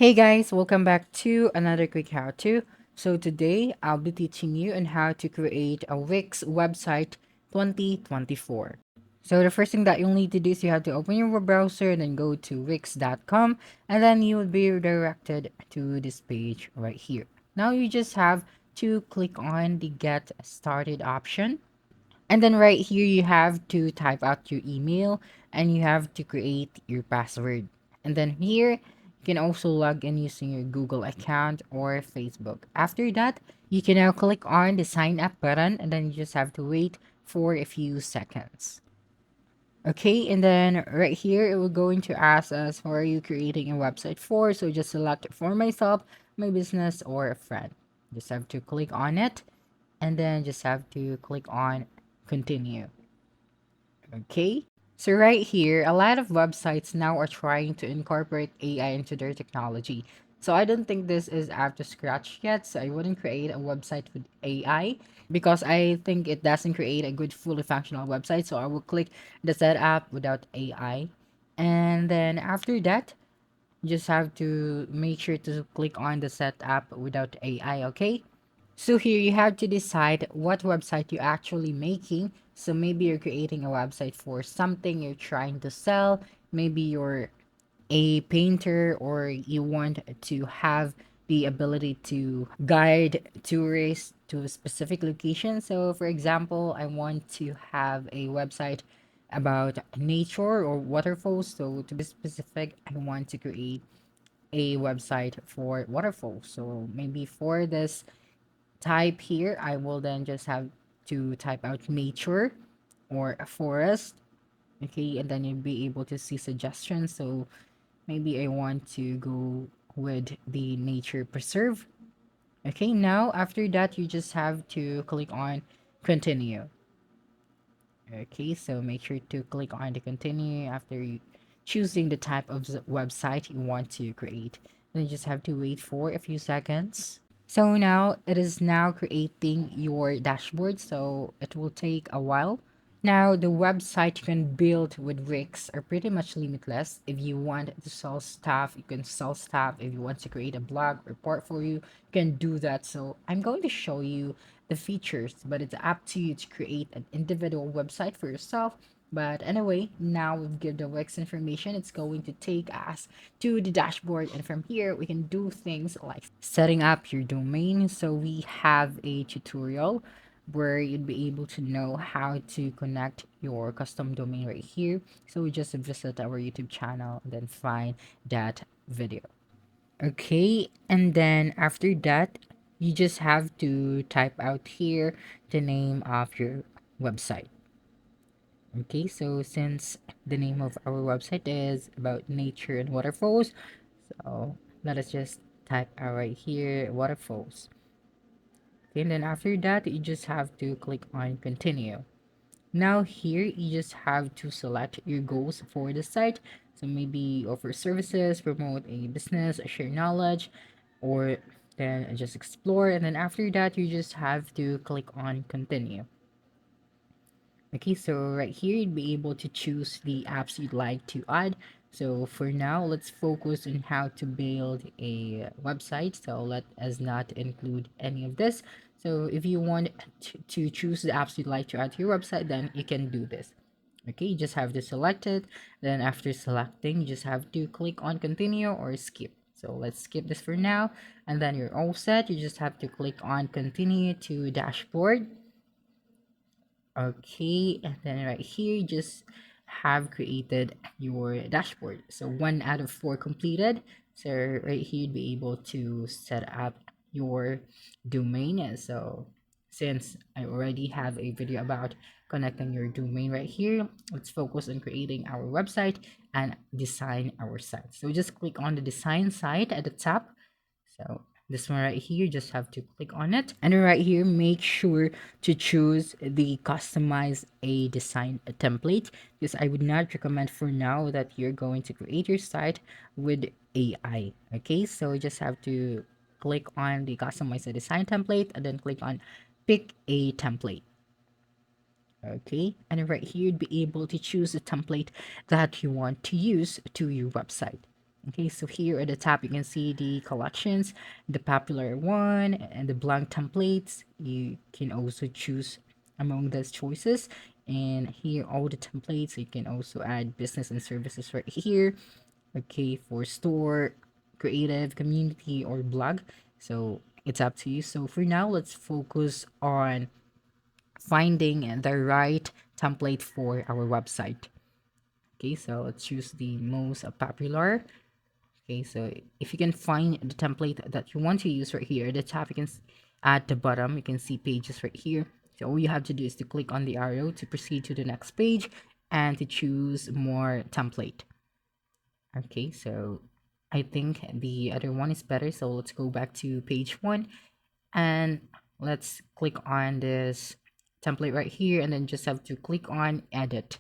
Hey guys, welcome back to another quick how-to. So today I'll be teaching you on how to create a Wix website 2024. So the first thing that you'll need to do is you have to open your web browser and then go to wix.com and then you will be redirected to this page right here. Now you just have to click on the get started option. And then right here you have to type out your email and you have to create your password. And then here you can also log in using your Google account or Facebook. After that, you can now click on the sign up button and then you just have to wait for a few seconds. Okay, and then right here it will going to ask us who are you creating a website for. So just select for myself, my business, or a friend. Just have to click on it and then just have to click on continue. Okay. So right here, a lot of websites now are trying to incorporate AI into their technology. So I don't think this is up to scratch yet. So I wouldn't create a website with AI because I think it doesn't create a good fully functional website. So I will click the setup without AI. And then after that, you just have to make sure to click on the setup without AI, okay? So here you have to decide what website you're actually making. So maybe you're creating a website for something you're trying to sell. Maybe you're a painter or you want to have the ability to guide tourists to a specific location. So for example, I want to have a website about nature or waterfalls. So to be specific, I want to create a website for waterfalls. So maybe for this type here, I will then just have to type out nature or a forest. Okay, and then you'll be able to see suggestions. So maybe I want to go with the nature preserve. Okay, now after that, you just have to click on continue. Okay, so make sure to click on the continue after you choosing the type of website you want to create. Then you just have to wait for a few seconds. So now it is now creating your dashboard, so it will take a while. Now the website you can build with Wix are pretty much limitless. If you want to sell stuff, you can sell stuff. If you want to create a blog report for you, you can do that. So I'm going to show you the features, but it's up to you to create an individual website for yourself. But anyway, now we've given the Wix information. It's going to take us to the dashboard, and from here we can do things like setting up your domain. So we have a tutorial where you'd be able to know how to connect your custom domain right here. So we just visit our YouTube channel and then find that video. Okay, and then after that, you just have to type out here the name of your website. Okay, so since the name of our website is about nature and waterfalls, so let us just type out right here waterfalls. Okay, and then after that, you just have to click on continue. Now here, you just have to select your goals for the site. So maybe offer services, promote a business, share knowledge, or then just explore. And then after that, you just have to click on continue. Okay, so right here, you'd be able to choose the apps you'd like to add. So for now, let's focus on how to build a website. So let us not include any of this. So if you want to choose the apps you'd like to add to your website, then you can do this. Okay, you just have to select it. Then after selecting, you just have to click on continue or skip. So let's skip this for now. And then you're all set. You just have to click on continue to dashboard. Okay, and then right here, you just have created your dashboard. So 1 out of 4 completed. So right here, you'd be able to set up your domain. And so since I already have a video about connecting your domain right here, let's focus on creating our website and design our site. So just click on the design site at the top. So this one right here, just have to click on it. And then right here, make sure to choose the customize a design template because I would not recommend for now that you're going to create your site with AI. Okay, so you just have to click on the customize a design template and then click on pick a template. Okay, and then right here, you'd be able to choose a template that you want to use to your website. Okay, so here at the top, you can see the collections, the popular one, and the blank templates. You can also choose among those choices. And here, all the templates, you can also add business and services right here. Okay, for store, creative, community, or blog. So it's up to you. So for now, let's focus on finding the right template for our website. Okay, so let's choose the most popular. Okay, so if you can find the template that you want to use right here, the top, you can at the bottom, you can see pages right here. So all you have to do is to click on the arrow to proceed to the next page and to choose more template. Okay, so I think the other one is better. So let's go back to page one and let's click on this template right here and then just have to click on edit.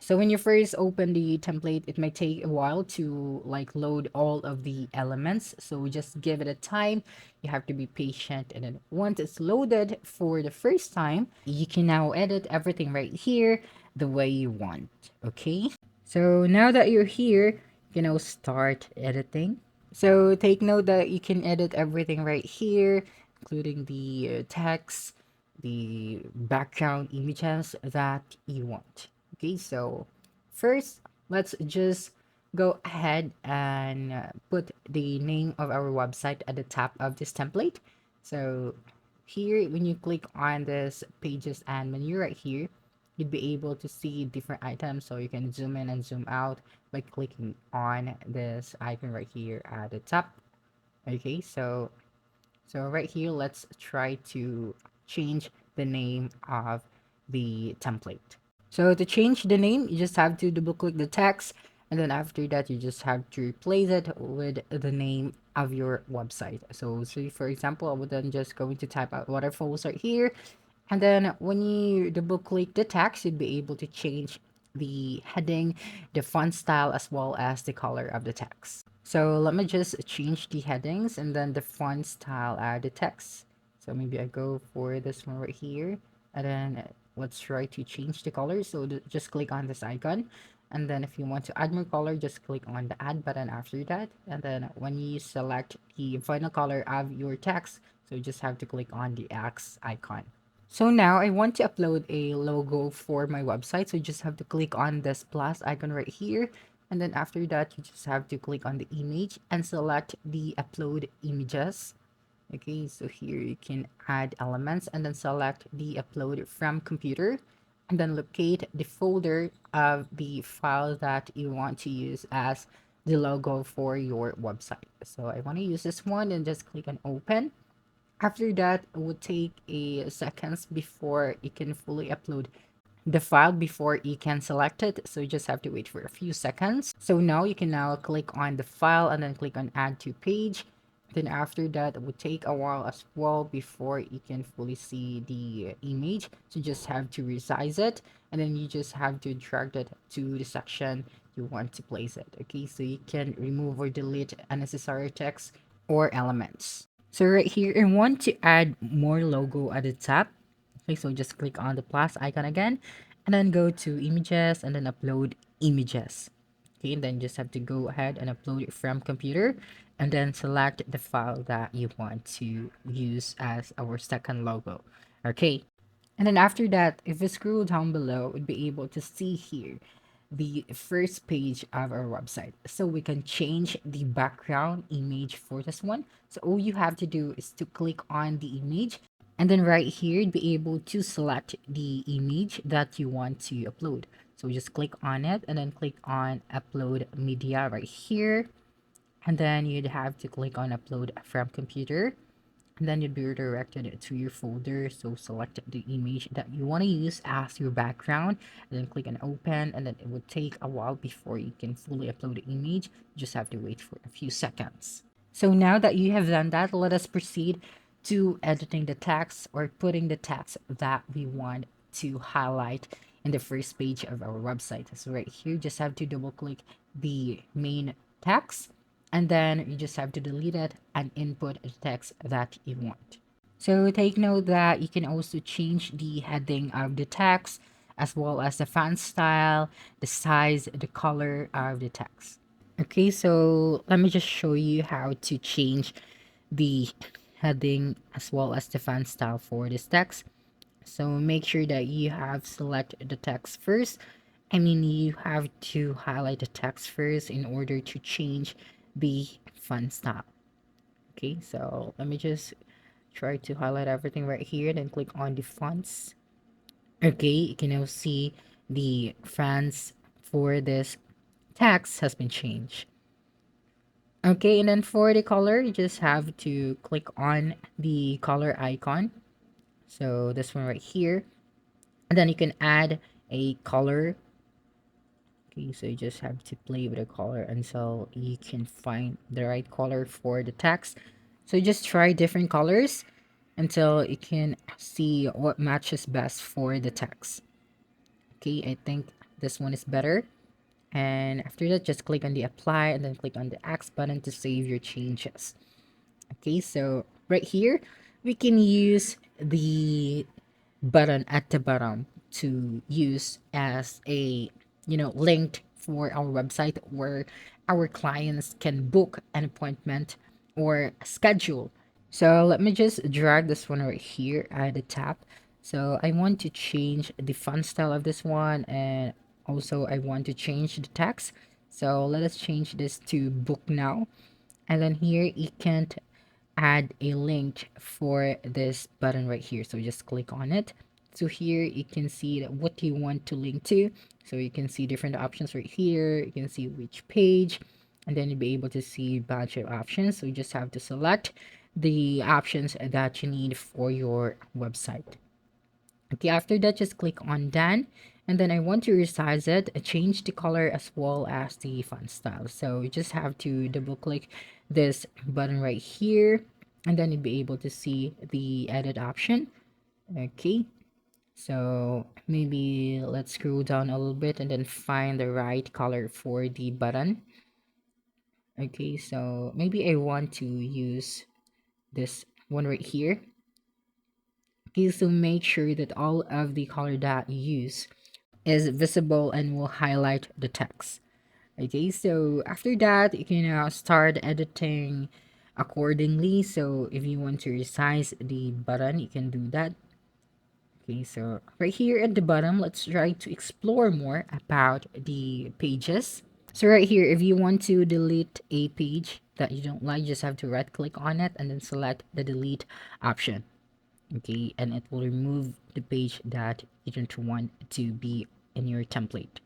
So when you first open the template, it might take a while to like load all of the elements. So just give it a time. You have to be patient. And then once it's loaded for the first time, you can now edit everything right here the way you want. Okay. So now that you're here, you know, start editing. So take note that you can edit everything right here, including the text, the background images that you want. Okay, so first, let's just go ahead and put the name of our website at the top of this template. So here, when you click on this pages and menu right here, you'd be able to see different items. So you can zoom in and zoom out by clicking on this icon right here at the top. Okay, so right here, let's try to change the name of the template. So to change the name, you just have to double click the text, and then after that, you just have to replace it with the name of your website. So for example, I would then just going to type out waterfalls right here, and then when you double click the text, you'd be able to change the heading, the font style, as well as the color of the text. So let me just change the headings and then the font style add the text. So maybe I go for this one right here, and then let's try to change the color. So just click on this icon, and then if you want to add more color, just click on the add button after that. And then when you select the final color of your text, so you just have to click on the X icon. So now I want to upload a logo for my website. So you just have to click on this plus icon right here. And then after that, you just have to click on the image and select the upload images. Okay, so here you can add elements and then select the upload from computer and then locate the folder of the file that you want to use as the logo for your website. So I want to use this one and just click on open. After that, it would take a seconds before you can fully upload the file before you can select it. So you just have to wait for a few seconds. So now you can now click on the file and then click on add to page. Then after that, it would take a while as well before you can fully see the image. So you just have to resize it and then you just have to drag it to the section you want to place it. Okay, so you can remove or delete unnecessary text or elements. So right here, I want to add more logo at the top. Okay, so just click on the plus icon again, and then go to images and then upload images. Okay, and then just have to go ahead and upload it from computer, and then select the file that you want to use as our second logo. Okay, and then after that, if we scroll down below, we'd be able to see here the first page of our website. So we can change the background image for this one. So all you have to do is to click on the image and then right here, you'd be able to select the image that you want to upload. So just click on it and then click on upload media right here. And then you'd have to click on upload from computer and then you'd be redirected to your folder. So select the image that you want to use as your background and then click on open, and then it would take a while before you can fully upload the image. You just have to wait for a few seconds. So now that you have done that, let us proceed to editing the text or putting the text that we want to highlight in the first page of our website. So right here, just have to double click the main text and then you just have to delete it and input the text that you want. So take note that you can also change the heading of the text as well as the font style, the size, the color of the text. Okay, so let me just show you how to change the heading as well as the font style for this text. So make sure that you have select the text first. I mean, you have to highlight the text first in order to change the font style. Okay, so let me just try to highlight everything right here, then click on the fonts. Okay, you can now see the fonts for this text has been changed. Okay, and then for the color, you just have to click on the color icon. So this one right here. And then you can add a color. Okay, so you just have to play with the color until you can find the right color for the text. So you just try different colors until you can see what matches best for the text. Okay, I think this one is better. And after that, just click on the apply and then click on the X button to save your changes. Okay, so right here, we can use the button at the bottom to use as a link for our website where our clients can book an appointment or schedule. So let me just drag this one right here at the top. So I want to change the font style of this one, and also I want to change the text. So let us change this to book now. And then here you can add a link for this button right here. So just click on it. So here you can see that what you want to link to. So you can see different options right here. You can see which page, and then you'll be able to see a bunch of options. So you just have to select the options that you need for your website. Okay, after that, just click on done. And then I want to resize it, change the color as well as the font style. So you just have to double click this button right here. And then you'll be able to see the edit option. Okay, so maybe let's scroll down a little bit and then find the right color for the button. Okay, so maybe I want to use this one right here. Okay, so make sure that all of the color that you use is visible and will highlight the text. Okay, so after that, you can start editing accordingly. So if you want to resize the button, you can do that. Okay, so right here at the bottom, let's try to explore more about the pages. So right here, if you want to delete a page that you don't like, just have to right click on it and then select the delete option. Okay, and it will remove the page that you don't want to be in your template.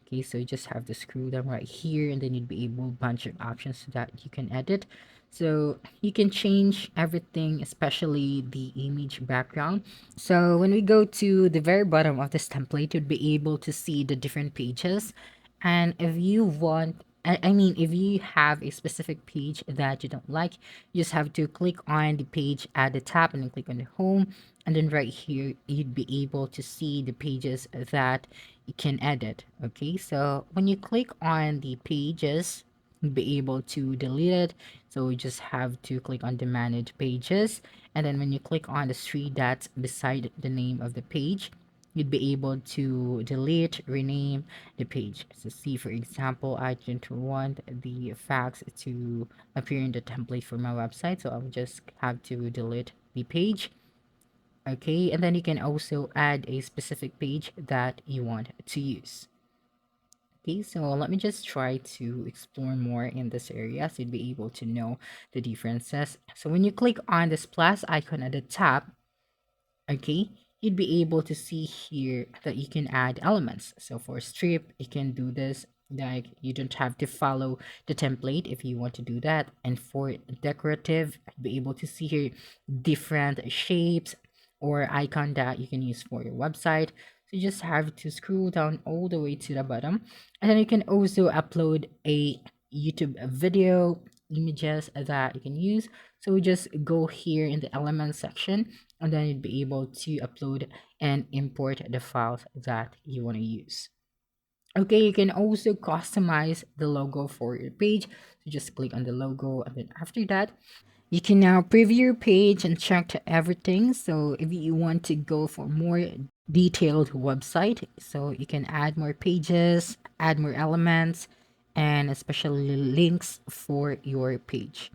Okay, so you just have to screw them right here, and then you'd be able bunch of options so that you can edit. So you can change everything, especially the image background. So when we go to the very bottom of this template, you'd be able to see the different pages. And if you want, I mean, if you have a specific page that you don't like, you just have to click on the page at the top and then click on the home. And then right here, you'd be able to see the pages that you can edit. Okay, so when you click on the pages, you'll be able to delete it. So you just have to click on the manage pages, and then when you click on the three dots beside the name of the page, you'd be able to delete, rename the page. So see, for example, I didn't want the facts to appear in the template for my website, so I'll just have to delete the page. Okay, and then you can also add a specific page that you want to use. Okay, so let me just try to explore more in this area so you'd be able to know the differences. So when you click on this plus icon at the top, okay, you'd be able to see here that you can add elements. So for strip, you can do this, like you don't have to follow the template if you want to do that. And for decorative, you'd be able to see here different shapes or icon that you can use for your website. So you just have to scroll down all the way to the bottom, and then you can also upload a YouTube video images that you can use. So we just go here in the element section, and then you'd be able to upload and import the files that you want to use. Okay, you can also customize the logo for your page. So just click on the logo, and then after that, you can now preview your page and check everything. So if you want to go for more detailed website, so you can add more pages, add more elements, and especially links for your page.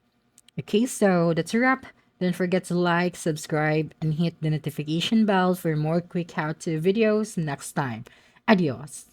Okay, so that's a wrap. Don't forget to like, subscribe, and hit the notification bell for more quick how to videos next time. Adios.